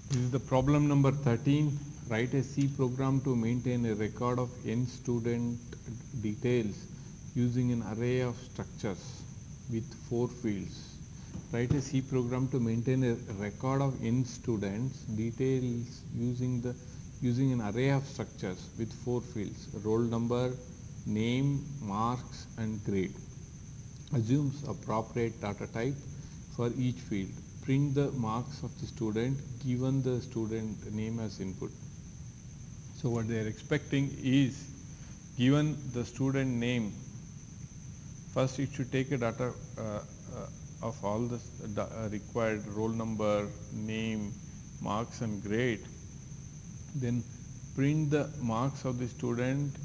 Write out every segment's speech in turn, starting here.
This is the problem number 13. Write a C program to maintain a record of n student details using an array of structures with 4 fields. Write a C program to maintain a record of n students details using an array of structures with 4 fields: roll number, name, marks and grade. Assumes appropriate data type for each field. Print the marks of the student given the student name as input. So what they are expecting is, given the student name, first it should take a data of all the required roll number, name, marks and grade. Then print the marks of the student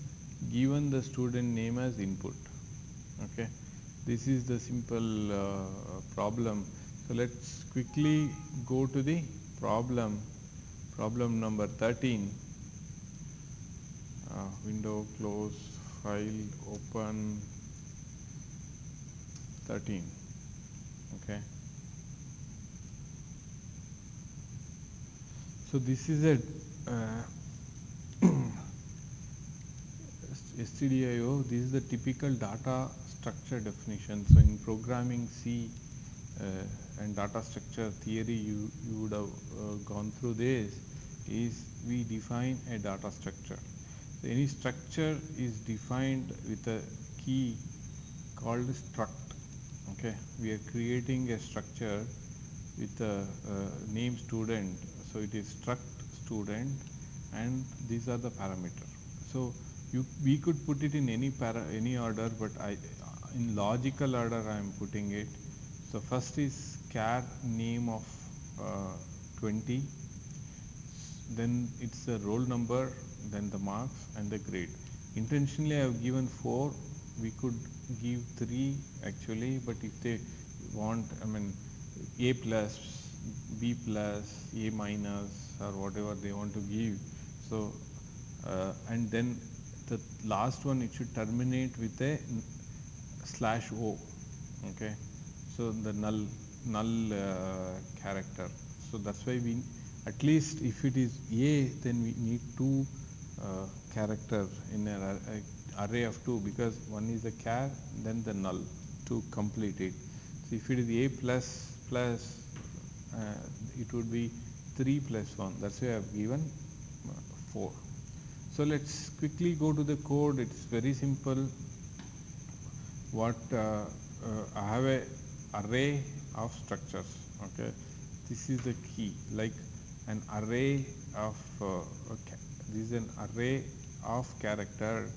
given the student name as input. Okay, this is the simple problem. So let's quickly go to the problem number 13. Window, close, file, open, 13. Okay, so this is a stdio. This is the typical data structure definition. So in programming C and data structure theory, you would have gone through this. Is we define a data structure. So any structure is defined with a key called struct. Okay, we are creating a structure with a name student. So it is struct student, and these are the parameters. So we could put it in any order, but in logical order I am putting it. So first is char name of 20, then it's the roll number, then the marks and the grade. Intentionally I have given 4. We could give 3 actually, but if they want, I mean, A plus, B plus, A minus or whatever they want to give. So and then the last one, it should terminate with a /o. Okay, so the null character. So that's why we, at least if it is A, then we need 2 characters in an array of 2, because one is the char, then the null to complete it. So if it is A plus plus, it would be 3 plus 1. That's why I have given 4. So let's quickly go to the code. It's very simple. What I have a array of structures. Okay, this is the key. Like an array of this is an array of character.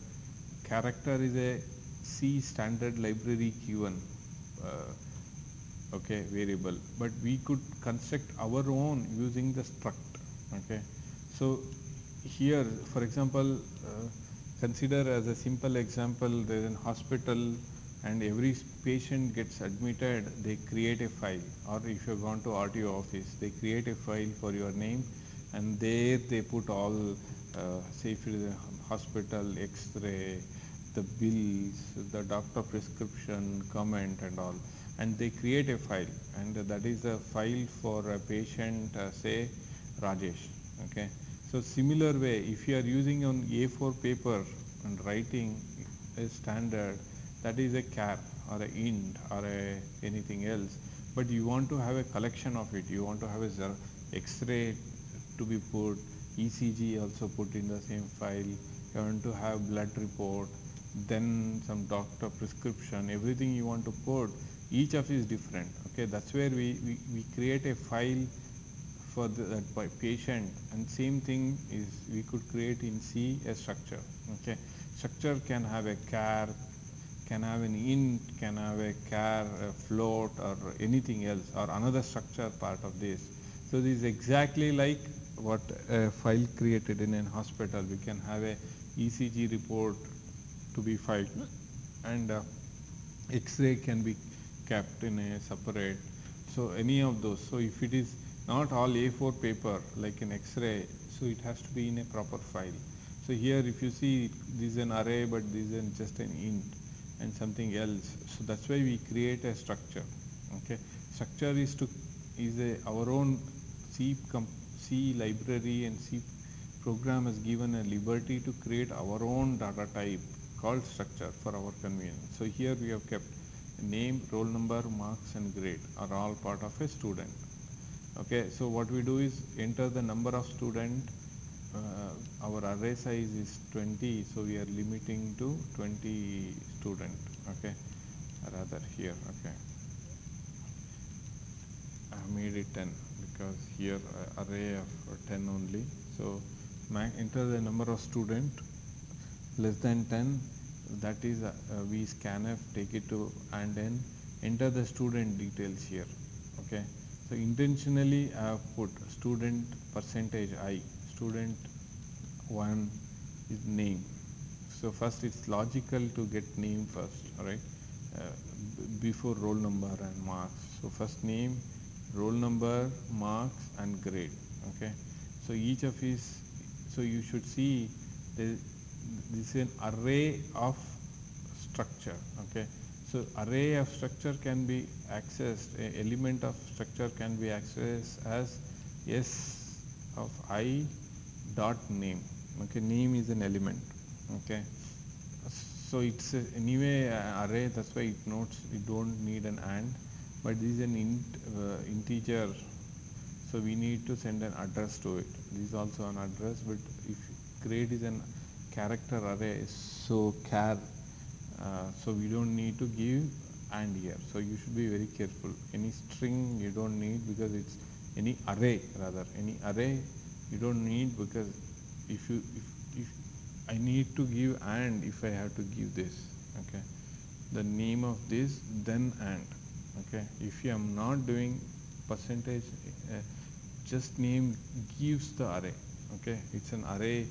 Character is a C standard library given okay, variable, but we could construct our own using the struct. Okay, so here, for example, consider as a simple example, there is an hospital and every patient gets admitted, they create a file, or if you have gone to RTO office, they create a file for your name, and there they put all, say if it is a hospital, X-ray, the bills, the doctor prescription, comment and all, and they create a file, and that is a file for a patient, say Rajesh. Okay, so similar way, if you are using on A4 paper and writing a standard, that is a char or a int or a anything else, but you want to have a collection of it. You want to have a X-ray to be put, ECG also put in the same file. You want to have blood report, then some doctor prescription, everything you want to put. Each of is different. Okay, that's where we create a file for that patient, and same thing is we could create in C a structure. Okay, structure can have a char, can have an int, can have a char, a float, or anything else, or another structure part of this. So this is exactly like what a file created in an hospital. We can have a ECG report to be filed, and X-ray can be kept in a separate. So any of those. So if it is not all A4 paper like an X-ray, so it has to be in a proper file. So here if you see, this is an array, but this is just an int and something else. So that's why we create a structure. Okay, structure is our own C C library and C program has given a liberty to create our own data type called structure for our convenience. So here we have kept name, roll number, marks and grade are all part of a student. Okay, so what we do is enter the number of student. Our array size is 20, so we are limiting to 20 student. Okay, rather here. Okay, I have made it 10 because here array of 10 only. So enter the number of student less than 10, that is we scanf, take it to and then enter the student details here. Okay, so intentionally I have put student percentage I, student 1 is name. So first it's logical to get name first, right, before roll number and marks. So first name, roll number, marks and grade. Okay, so each of these, so you should see this is an array of structure. Okay, so array of structure can be accessed, a element of structure can be accessed as s of I dot name. Okay, name is an element. Okay, so it's anyway array, that's why it notes, it don't need an and, but this is an integer, so we need to send an address to it. This is also an address, but if grade is an character array, so char, so we don't need to give and here. So you should be very careful. Any string you don't need, because it's any array, rather any array you don't need, because if I need to give and, if I have to give this, okay, the name of this, then and. Okay, if you am not doing percentage, just name gives the array. Okay, it's an array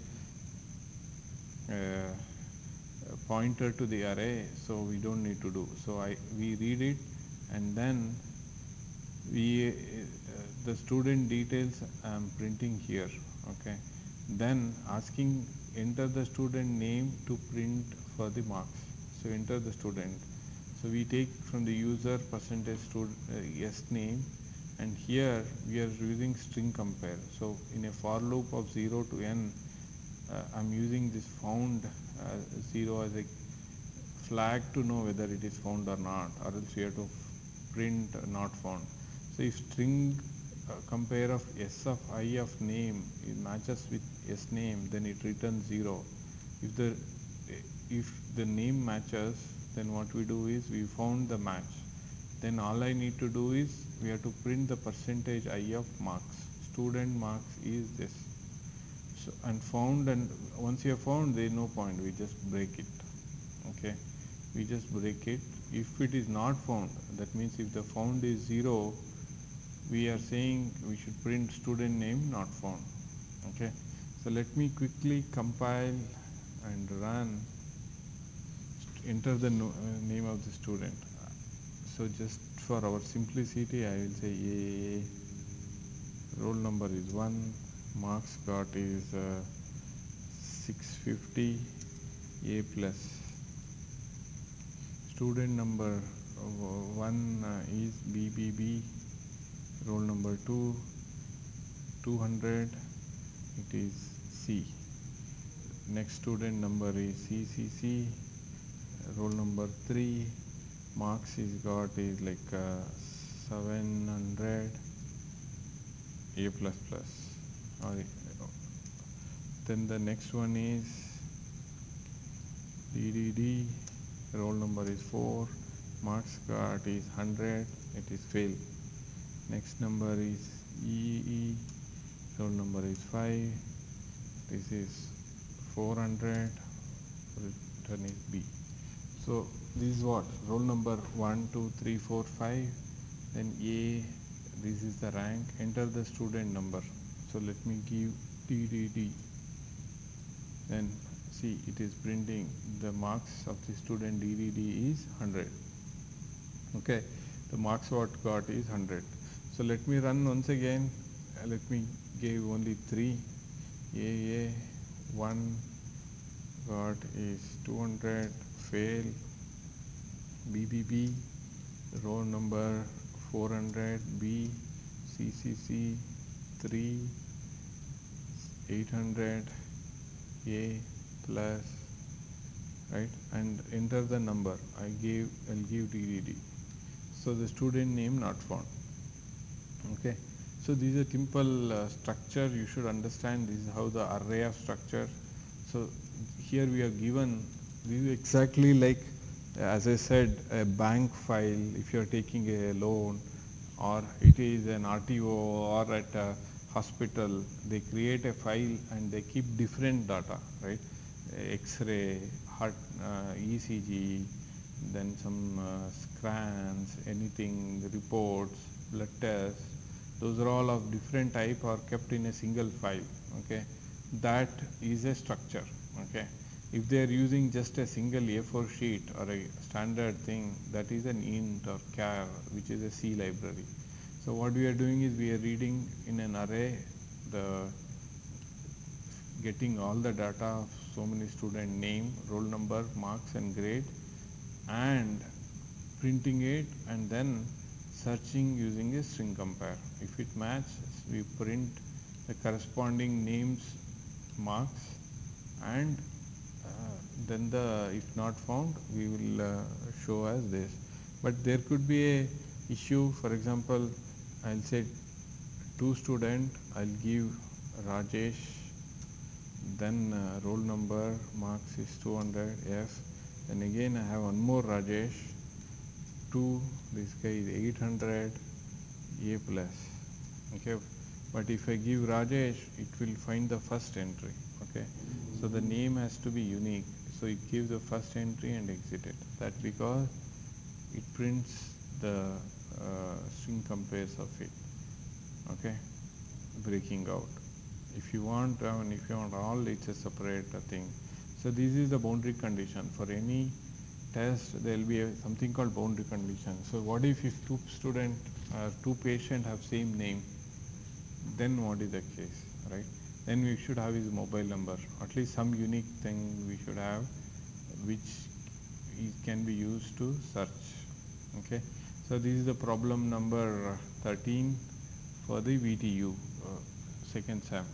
pointer to the array, so we don't need to do. So we read it, and then we the student details I am printing here. Okay, then asking enter the student name to print for the marks. So enter the student. So we take from the user percentage student s name, and here we are using string compare. So in a for loop of 0 to n, I'm using this found 0 as a flag to know whether it is found or not, or else we have to print not found. So if string compare of s of I of name, it matches with s name, then it returns 0. If the name matches, then what we do is we found the match. Then all I need to do is we have to print the percentage I of marks. Student marks is this. So, and found, and once you have found, there is no point, we just break it. Okay, we just break it. If it is not found, that means if the found is 0, we are saying we should print student name not found. Okay, so let me quickly compile and run, enter the name of the student. So just for our simplicity, I will say A, roll number is 1, marks got is 650, A plus. Student number 1 is BBB, roll number 2, 200, it is C. Next student number is CCC, roll number 3, marks is got is like 700, A plus plus. Then the next one is DDD, roll number is 4, marks got is 100, it is fail. Next number is EE, roll number is 5, this is 400, return is B. So this is what roll number 1, 2, 3, 4, 5, then A, this is the rank, enter the student number. So let me give DDD, then see it is printing the marks of the student DDD is 100. Okay, the marks what got is 100. So let me run once again, let me give only 3, AA 1 got is 200, fail, BBB row number 400, B, CCC 3, 800 A plus, right, and enter the number. I'll give DDD. So the student name not found. Okay, so this is a simple structure. You should understand this is how the array of structure. So here we are given, this is exactly like, as I said, a bank file. If you are taking a loan, or it is an RTO, or at a hospital, they create a file and they keep different data, right? X-ray, heart, ECG, then some scans, anything, reports, blood tests. Those are all of different type are kept in a single file. Okay, that is a structure. Okay, if they are using just a single A4 sheet or a standard thing, that is an int or char, which is a C library. So what we are doing is we are reading in an array the getting all the data of so many student name, roll number, marks and grade, and printing it, and then searching using a string compare. If it matches, we print the corresponding names, marks, and then the if not found, we will show as this. But there could be a issue. For example, I'll say 2 student, I'll give Rajesh, then roll number, marks is 200 F, and again I have one more Rajesh, 2, this guy is 800 A plus. Okay, but if I give Rajesh, it will find the first entry. Okay, so the name has to be unique, so it gives the first entry and exit it. That because it prints the string compares of it. Okay, breaking out. If you want, if you want all, it's a separate thing. So this is the boundary condition. For any test, there will be something called boundary condition. So what if 2 student, 2 patient have same name? Then what is the case, right? Then we should have his mobile number. At least some unique thing we should have, which can be used to search. Okay. So this is the problem number 13 for the VTU second SEM.